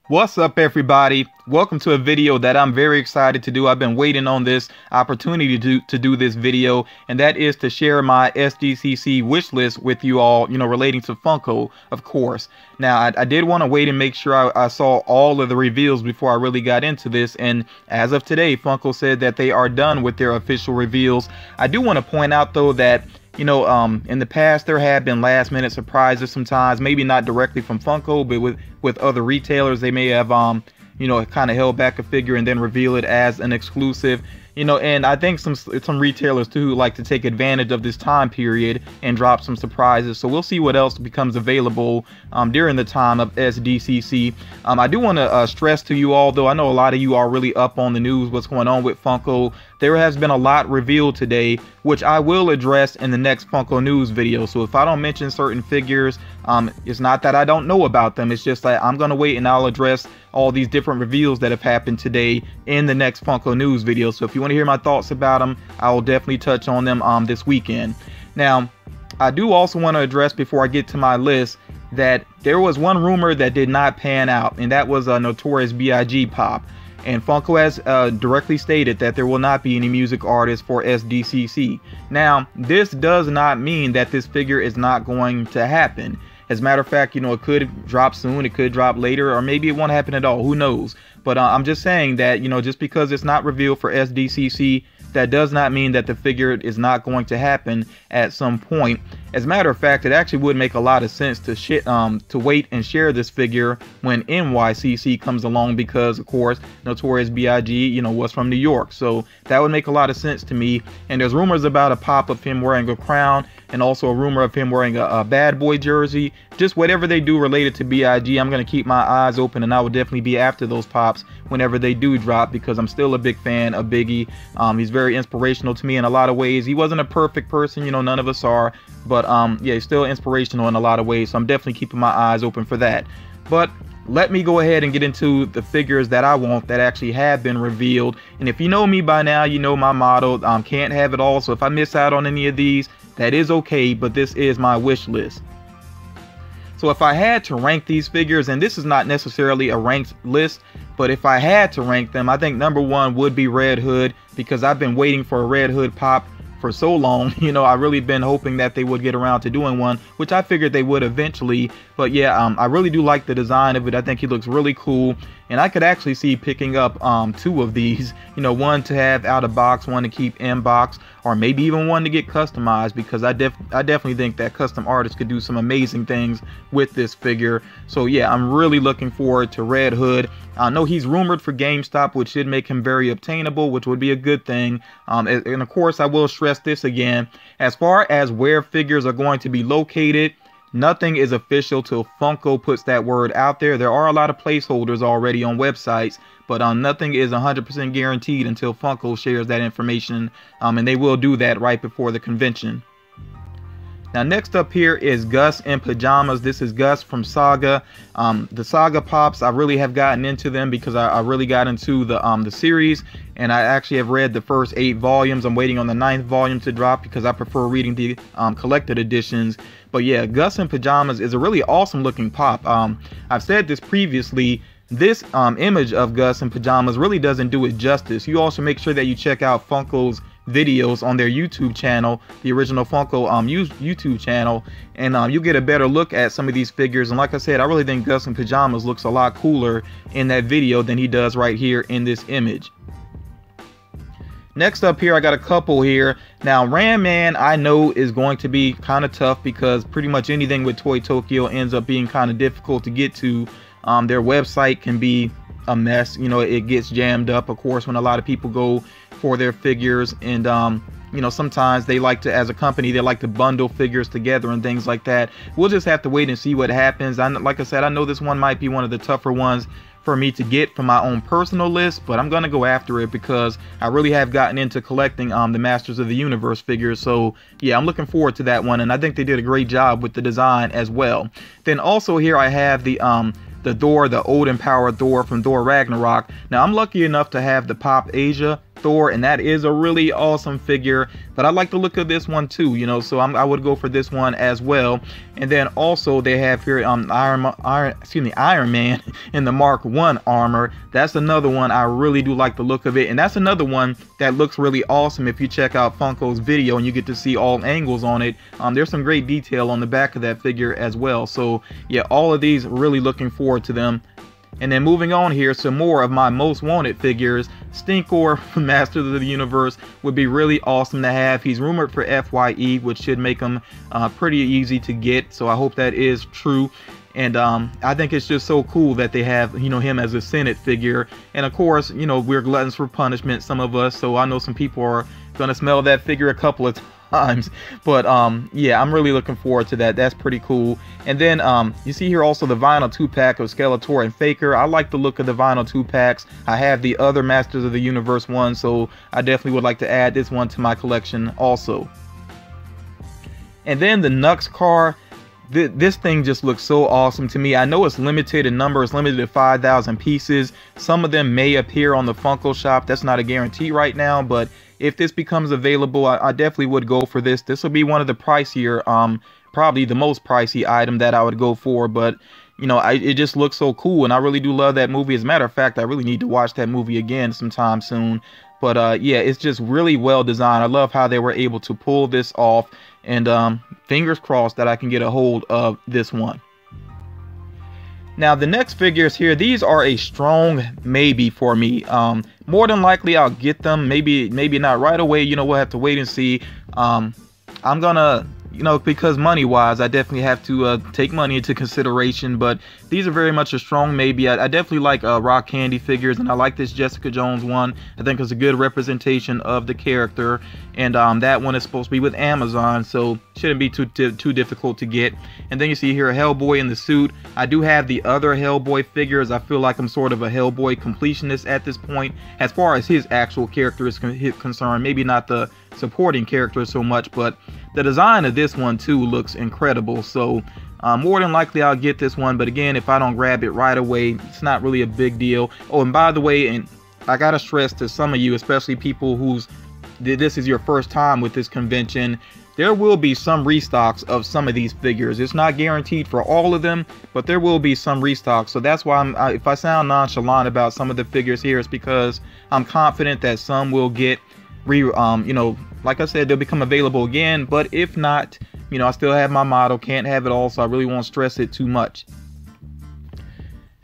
What's up, everybody? Welcome to a video that I'm very excited to do. I've been waiting on this opportunity to do this video, and that is to share my SDCC wish list with you all, relating to Funko, of course. Now, I did want to wait and make sure I saw all of the reveals before I really got into this, and as of today, Funko said that they are done with their official reveals. I do want to point out, though, that in the past, there have been last minute surprises sometimes, maybe not directly from Funko, but with other retailers. They may have, kind of held back a figure and then reveal it as an exclusive. And I think some retailers too like to take advantage of this time period and drop some surprises. So we'll see what else becomes available during the time of SDCC. I do want to stress to you all, though I know a lot of you are really up on the news, what's going on with Funko. There has been a lot revealed today, which I will address in the next Funko news video. So if I don't mention certain figures, it's not that I don't know about them. It's just that I'm going to wait and I'll address all these different reveals that have happened today in the next Funko news video. So if you want to hear my thoughts about them, I will definitely touch on them this weekend. Now, I do also want to address, before I get to my list, that there was one rumor that did not pan out, and that was a Notorious B.I.G. pop. And Funko has directly stated that there will not be any music artists for SDCC. Now, this does not mean that this figure is not going to happen. As a matter of fact, it could drop soon, it could drop later, or maybe it won't happen at all. Who knows? But I'm just saying that, just because it's not revealed for SDCC, that does not mean that the figure is not going to happen at some point. As a matter of fact, it actually would make a lot of sense to wait and share this figure when NYCC comes along, because of course Notorious B.I.G. Was from New York, so that would make a lot of sense to me. And there's rumors about a pop of him wearing a crown, and also a rumor of him wearing a Bad Boy jersey. Just whatever they do related to B.I.G., I'm going to keep my eyes open, and I will definitely be after those pops whenever they do drop, because I'm still a big fan of Biggie. He's very inspirational to me in a lot of ways. He wasn't a perfect person, none of us are, but yeah, he's still inspirational in a lot of ways, so I'm definitely keeping my eyes open for that. But let me go ahead and get into the figures that I want that actually have been revealed. And if you know me by now, you know my motto, can't have it all. So if I miss out on any of these, that is okay, but this is my wish list. So if I had to rank these figures, and this is not necessarily a ranked list, but if I had to rank them, I think number one would be Red Hood, because I've been waiting for a Red Hood pop for so long. I really been hoping that they would get around to doing one, which I figured they would eventually. But yeah, I really do like the design of it. I think he looks really cool, and I could actually see picking up two of these, one to have out of box, one to keep in box, or maybe even one to get customized, because I definitely think that custom artists could do some amazing things with this figure. So yeah, I'm really looking forward to Red Hood. I know he's rumored for GameStop, which should make him very obtainable, which would be a good thing. And of course, I will stress this again, as far as where figures are going to be located, nothing is official till Funko puts that word out there. There are a lot of placeholders already on websites, but nothing is 100% guaranteed until Funko shares that information, and they will do that right before the convention. Now, next up here is Gus in pajamas. This is Gus from Saga. The Saga pops, I really have gotten into them because I really got into the series, and I actually have read the first 8 volumes. I'm waiting on the 9th volume to drop because I prefer reading the collected editions. But yeah, Gus in pajamas is a really awesome looking pop. I've said this previously. This image of Gus in pajamas really doesn't do it justice. You also make sure that you check out Funko's videos on their YouTube channel, the original Funko YouTube channel, and you get a better look at some of these figures. And like I said, I really think Gus in pajamas looks a lot cooler in that video than he does right here in this image. Next up here, I got a couple here. Now, Ram Man, I know, is going to be kind of tough because pretty much anything with Toy Tokyo ends up being kind of difficult to get to. Their website can be a mess. It gets jammed up, of course, when a lot of people go for their figures, and sometimes they like to, as a company, they like to bundle figures together and things like that. We'll just have to wait and see what happens. Like I said, I know this one might be one of the tougher ones for me to get from my own personal list, but I'm gonna go after it because I really have gotten into collecting the Masters of the Universe figures. So yeah, I'm looking forward to that one, and I think they did a great job with the design as well. Then also here I have the Thor, the old empowered Thor from Thor Ragnarok. Now I'm lucky enough to have the Pop Asia, Thor, and that is a really awesome figure. But I like the look of this one too, you know, so I would go for this one as well. And then also they have here Iron Man in the Mark 1 armor. That's another one I really do like the look of it, and that's another one that looks really awesome if you check out Funko's video and you get to see all angles on it. There's some great detail on the back of that figure as well. So yeah, all of these, really looking forward to them. And then moving on here, some more of my most wanted figures. Stinkor from Masters of the Universe would be really awesome to have. He's rumored for FYE, which should make him pretty easy to get, so I hope that is true. And I think it's just so cool that they have, you know, him as a Senate figure. And of course, you know, we're gluttons for punishment, some of us, so I know some people are gonna smell that figure a couple of times. But yeah, I'm really looking forward to that. That's pretty cool. And then you see here also the vinyl 2-pack of Skeletor and Faker. I like the look of the vinyl 2-packs. I have the other Masters of the Universe one, so I definitely would like to add this one to my collection also. And then the Nux car. This thing just looks so awesome to me. I know it's limited in number, it's limited to 5,000 pieces. Some of them may appear on the Funko shop. That's not a guarantee right now, but if this becomes available, I definitely would go for this. This will be one of the pricier, probably the most pricey item that I would go for, but you know, it just looks so cool, and I really do love that movie. As a matter of fact, I really need to watch that movie again sometime soon. But yeah, it's just really well designed. I love how they were able to pull this off, and fingers crossed that I can get a hold of this one. Now the next figures here, these are a strong maybe for me. More than likely I'll get them, maybe not right away, you know, we'll have to wait and see. I'm gonna, you know, because money wise I definitely have to take money into consideration, but these are very much a strong maybe. I definitely like Rock Candy figures, and I like this Jessica Jones one. I think it's a good representation of the character, and that one is supposed to be with Amazon, so shouldn't be too difficult to get. And then you see here Hellboy in the suit. I do have the other Hellboy figures. I feel like I'm sort of a Hellboy completionist at this point as far as his actual character is concerned. Maybe not the supporting character so much, but the design of this one too looks incredible. So more than likely I'll get this one, but again, if I don't grab it right away, it's not really a big deal. Oh, and by the way, and I gotta stress to some of you, especially people whose this is your first time with this convention, there will be some restocks of some of these figures. It's not guaranteed for all of them, but there will be some restocks. So that's why if I sound nonchalant about some of the figures here, it's because I'm confident that some will get you know, like I said, they'll become available again. But if not, you know, I still have my motto, can't have it all, so I really won't stress it too much.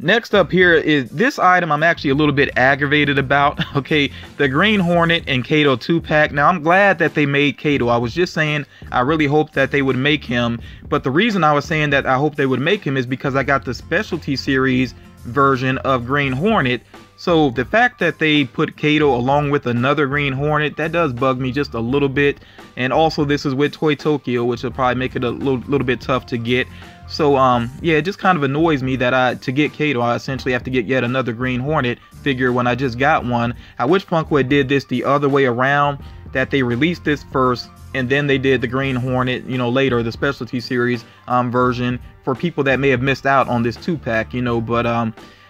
Next up here is this item I'm actually a little bit aggravated about. Okay, the Green Hornet and Kato 2-pack. Now I'm glad that they made Kato. I was just saying I really hoped that they would make him, but the reason I was saying that I hope they would make him is because I got the Specialty Series version of Green Hornet. So the fact that they put Kato along with another Green Hornet, that does bug me just a little bit. And also this is with Toy Tokyo, which will probably make it a little bit tough to get. So yeah, it just kind of annoys me that to get Kato, I essentially have to get yet another Green Hornet figure when I just got one. I wish Funko had did this the other way around, that they released this first and then they did the Green Hornet, you know, later, the Specialty Series version, for people that may have missed out on this 2-pack, you know. But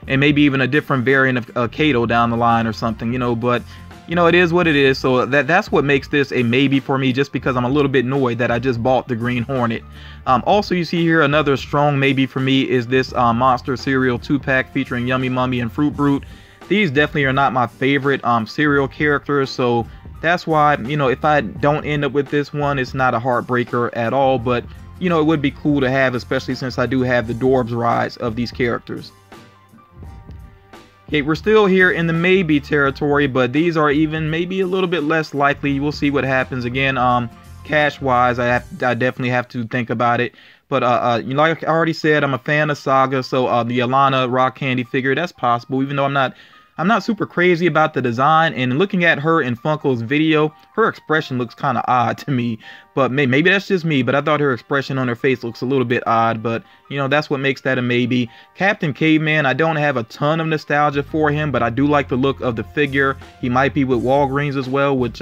and maybe even a different variant of Kato down the line or something, you know. But you know, it is what it is. So that's what makes this a maybe for me, just because I'm a little bit annoyed that I just bought the Green Hornet. Also, you see here another strong maybe for me is this Monster Cereal 2-pack featuring Yummy Mummy and Fruit Brute. These definitely are not my favorite cereal characters, so that's why, you know, if I don't end up with this one, it's not a heartbreaker at all. But you know, it would be cool to have, especially since I do have the Dorbs rides of these characters. Okay, we're still here in the maybe territory, but these are even maybe a little bit less likely. We'll see what happens. Again, cash wise, I definitely have to think about it. But you know, like I already said, I'm a fan of Saga, so the Alana Rock Candy figure, that's possible, even though I'm not super crazy about the design. And looking at her in Funko's video, her expression looks kind of odd to me. But maybe that's just me, but I thought her expression on her face looks a little bit odd. But you know, that's what makes that a maybe. Captain Caveman, I don't have a ton of nostalgia for him, but I do like the look of the figure. He might be with Walgreens as well, which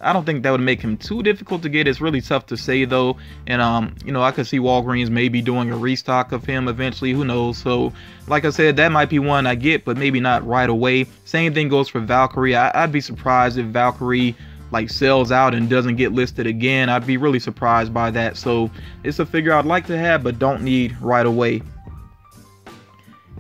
I don't think that would make him too difficult to get. It's really tough to say though. And you know, I could see Walgreens maybe doing a restock of him eventually, who knows. So like I said, that might be one I get, but maybe not right away. Same thing goes for Valkyrie. I'd be surprised if Valkyrie like sells out and doesn't get listed again. I'd be really surprised by that. So it's a figure I'd like to have but don't need right away.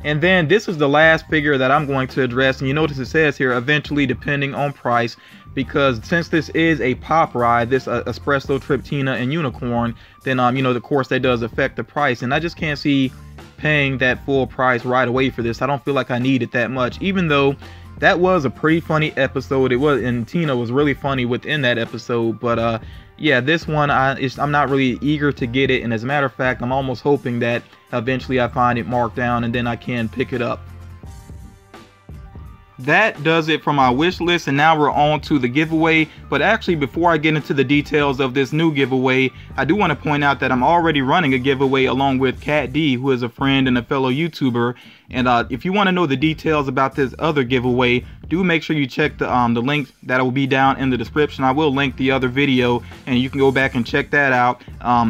And then this is the last figure that I'm going to address, and you notice it says here eventually depending on price, because since this is a pop ride, this Espresso, Trip, Tina, and Unicorn, then you know, of course that does affect the price, and I just can't see paying that full price right away for this. I don't feel like I need it that much, even though that was a pretty funny episode. It was, and Tina was really funny within that episode. But yeah, this one I'm not really eager to get it, and as a matter of fact, I'm almost hoping that eventually I find it marked down and then I can pick it up. That does it for my wish list, and now we're on to the giveaway. But actually, before I get into the details of this new giveaway, I do want to point out that I'm already running a giveaway along with Cat D, who is a friend and a fellow YouTuber. And if you want to know the details about this other giveaway, do make sure you check the link that will be down in the description. I will link the other video, and you can go back and check that out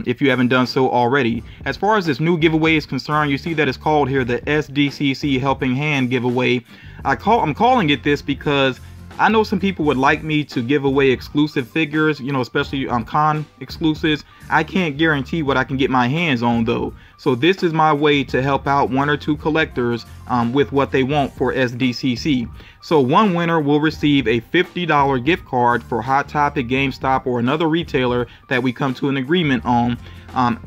if you haven't done so already. As far as this new giveaway is concerned, you see that it's called here the SDCC Helping Hand giveaway. I'm calling it this because I know some people would like me to give away exclusive figures, you know, especially con exclusives. I can't guarantee what I can get my hands on though. So this is my way to help out one or two collectors with what they want for SDCC. So one winner will receive a $50 gift card for Hot Topic, GameStop, or another retailer that we come to an agreement on.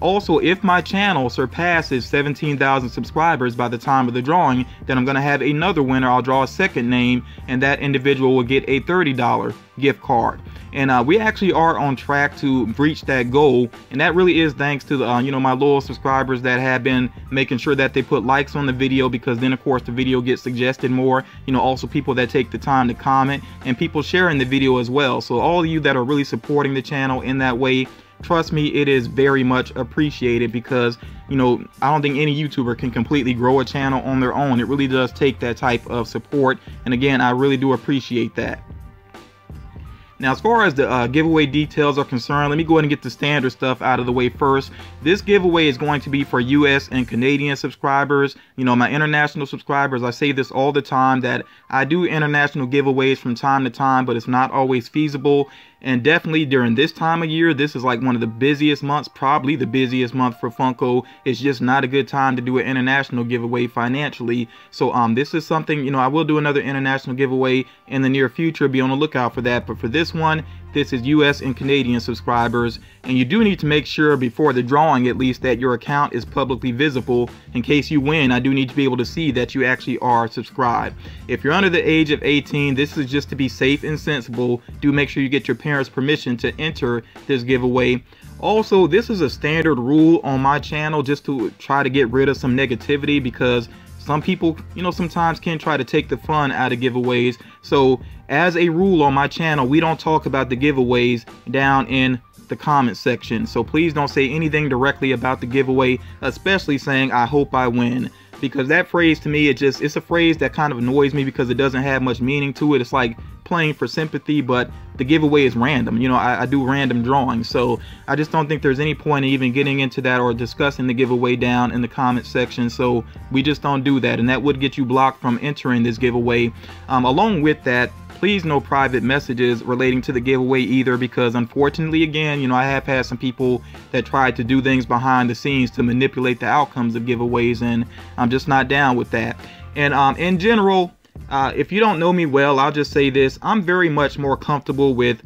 Also, if my channel surpasses 17,000 subscribers by the time of the drawing, then I'm going to have another winner. I'll draw a second name, and that individual will get a $30 gift card. And we actually are on track to reach that goal, and that really is thanks to the, you know, my loyal subscribers that have been making sure that they put likes on the video, because then of course the video gets suggested more. You know, also people that take the time to comment, and people sharing the video as well. So all of you that are really supporting the channel in that way, trust me, it is very much appreciated, because, you know, I don't think any YouTuber can completely grow a channel on their own. It really does take that type of support, and again, I really do appreciate that. Now, as far as the giveaway details are concerned, let me go ahead and get the standard stuff out of the way first. This giveaway is going to be for US and Canadian subscribers. You know, my international subscribers, I say this all the time, that I do international giveaways from time to time, but it's not always feasible. And definitely during this time of year, this is like one of the busiest months, probably the busiest month for Funko. It's just not a good time to do an international giveaway financially. So this is something, you know, I will do another international giveaway in the near future. Be on the lookout for that. But for this one, this is US and Canadian subscribers, and you do need to make sure before the drawing at least that your account is publicly visible. In case you win, I do need to be able to see that you actually are subscribed. If you're under the age of 18, this is just to be safe and sensible. Do make sure you get your parents' permission to enter this giveaway. Also, this is a standard rule on my channel, just to try to get rid of some negativity, because some people, you know, sometimes can try to take the fun out of giveaways. So as a rule on my channel, we don't talk about the giveaways down in the comment section. So please don't say anything directly about the giveaway, especially saying I hope I win, because that phrase to me, it's a phrase that kind of annoys me, because it doesn't have much meaning to it. It's like playing for sympathy, but the giveaway is random. You know, I do random drawings, so I just don't think there's any point in even getting into that or discussing the giveaway down in the comment section. So we just don't do that, and that would get you blocked from entering this giveaway. Along with that, please no private messages relating to the giveaway either, because unfortunately, again, you know, I have had some people that tried to do things behind the scenes to manipulate the outcomes of giveaways, and I'm just not down with that. And in general, if you don't know me well, I'll just say this: I'm very much more comfortable with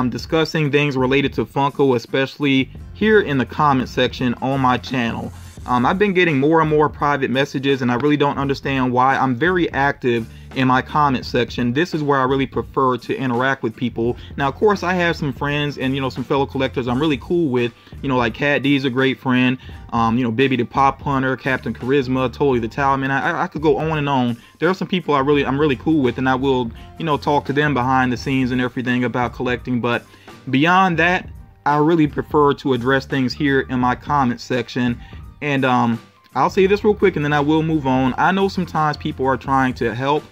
discussing things related to Funko, especially here in the comment section on my channel. I've been getting more and more private messages, and I really don't understand why. I'm very active in my comment section. This is where I really prefer to interact with people. Now, of course, I have some friends and, you know, some fellow collectors I'm really cool with. You know, like Cat D's a great friend. You know, Bibby the Pop Hunter, Captain Charisma, Totally the Talman. I could go on and on. There are some people I'm really cool with, and I will, you know, talk to them behind the scenes and everything about collecting. But beyond that, I really prefer to address things here in my comment section. And I'll say this real quick, and then I will move on. I know sometimes people are trying to help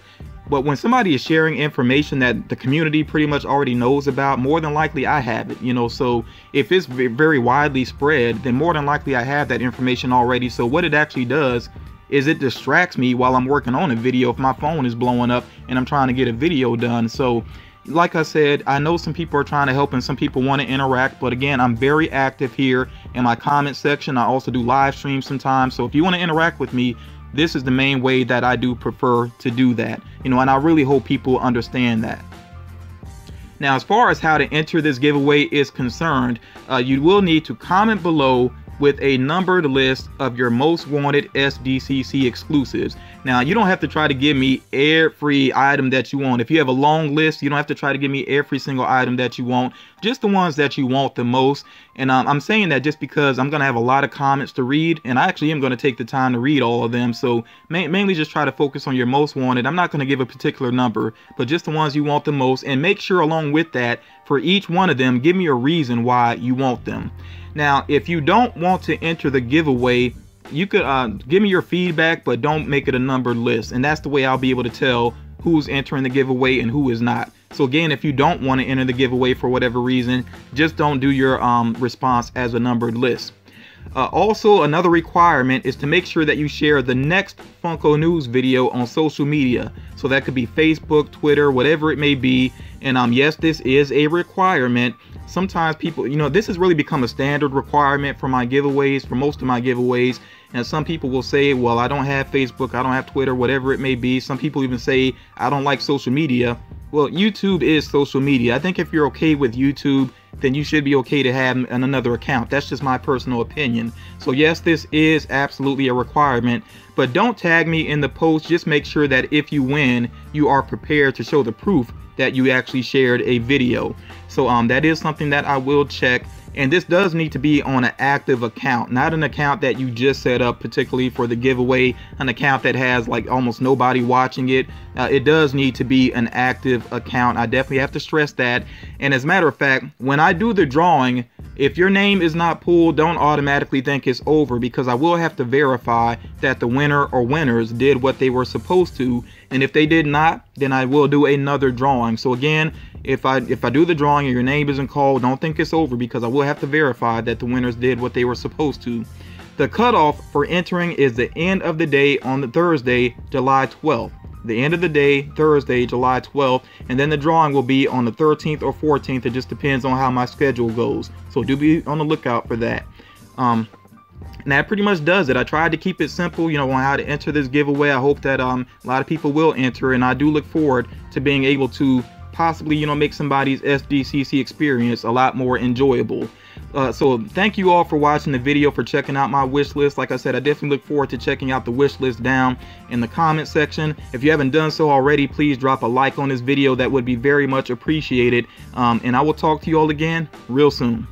But when somebody is sharing information that the community pretty much already knows about, more than likely I have it, you know. So if it's very widely spread, then more than likely I have that information already. So what it actually does is it distracts me while I'm working on a video if my phone is blowing up and I'm trying to get a video done. So like I said, I know some people are trying to help and some people want to interact, but again, I'm very active here in my comment section. I also do live streams sometimes. So if you want to interact with me, this is the main way that I do prefer to do that, you know, and I really hope people understand that. Now, as far as how to enter this giveaway is concerned, you will need to comment below with a numbered list of your most wanted SDCC exclusives. Now, you don't have to try to give me every item that you want. If you have a long list, you don't have to try to give me every single item that you want, just the ones that you want the most. And I'm saying that just because I'm going to have a lot of comments to read, and I actually am going to take the time to read all of them. So mainly just try to focus on your most wanted. I'm not going to give a particular number, but just the ones you want the most. And make sure along with that, for each one of them, give me a reason why you want them. Now, if you don't want to enter the giveaway, you could give me your feedback, but don't make it a numbered list. And that's the way I'll be able to tell who's entering the giveaway and who is not. So again, if you don't want to enter the giveaway for whatever reason, just don't do your response as a numbered list. Also, another requirement is to make sure that you share the next Funko News video on social media. So that could be Facebook, Twitter, whatever it may be. And yes, this is a requirement. Sometimes people, you know, this has really become a standard requirement for my giveaways, for most of my giveaways. And some people will say, well, I don't have Facebook, I don't have Twitter, whatever it may be. Some people even say, I don't like social media. Well, YouTube is social media. I think if you're okay with YouTube, then you should be okay to have another account. That's just my personal opinion. So yes, this is absolutely a requirement, but don't tag me in the post. Just make sure that if you win, you are prepared to show the proof that you actually shared a video. So that is something that I will check. And this does need to be on an active account, not an account that you just set up particularly for the giveaway, an account that has like almost nobody watching it. It does need to be an active account. I definitely have to stress that. And as a matter of fact, when I do the drawing, if your name is not pulled, don't automatically think it's over, because I will have to verify that the winner or winners did what they were supposed to. And if they did not, then I will do another drawing. So again, if I do the drawing and your name isn't called, don't think it's over, because I will have to verify that the winners did what they were supposed to. The cutoff for entering is the end of the day on the Thursday, July 12th. The end of the day, Thursday, July 12th, and then the drawing will be on the 13th or 14th. It just depends on how my schedule goes. So do be on the lookout for that. And that pretty much does it. I tried to keep it simple, you know, on how to enter this giveaway. I hope that a lot of people will enter, and I do look forward to being able to possibly, you know, make somebody's SDCC experience a lot more enjoyable. So thank you all for watching the video, for checking out my wish list. Like I said, I definitely look forward to checking out the wish list down in the comment section. If you haven't done so already, please drop a like on this video. That would be very much appreciated. And I will talk to you all again real soon.